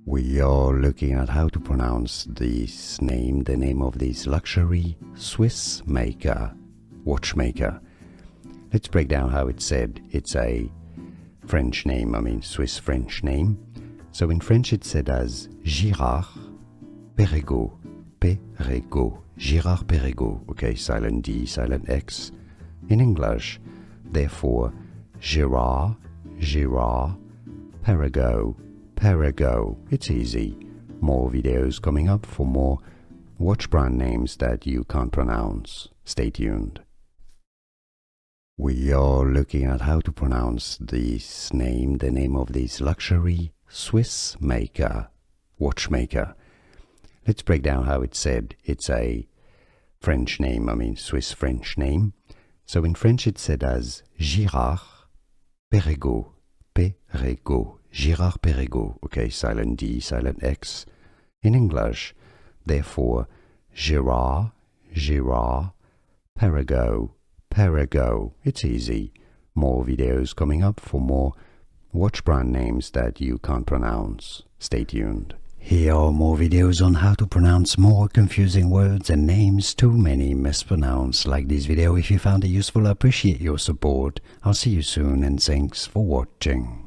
We are looking at how to pronounce this name, the name of this luxury Swiss maker, watchmaker. Let's break down how it's said. It's a French name, Swiss French name. So in French it's said as Girard-Perregaux, Perregaux, Girard-Perregaux, okay, silent D, silent X. In English, therefore, Girard, Perregaux, Perregaux. It's easy. More videos coming up for more watch brand names that you can't pronounce. Stay tuned. We are looking at how to pronounce this name, the name of this luxury Swiss maker, watchmaker. Let's break down how it's said. It's a French name, Swiss French name. So in French it's said as Girard-Perregaux, Perregaux, Girard-Perregaux, okay, silent D, silent X. In English, therefore, Girard, Perregaux, Perregaux. It's easy. More videos coming up for more watch brand names that you can't pronounce. Stay tuned. Here are more videos on how to pronounce more confusing words and names too many mispronounced. Like this video if you found it useful. I appreciate your support. I'll see you soon and thanks for watching.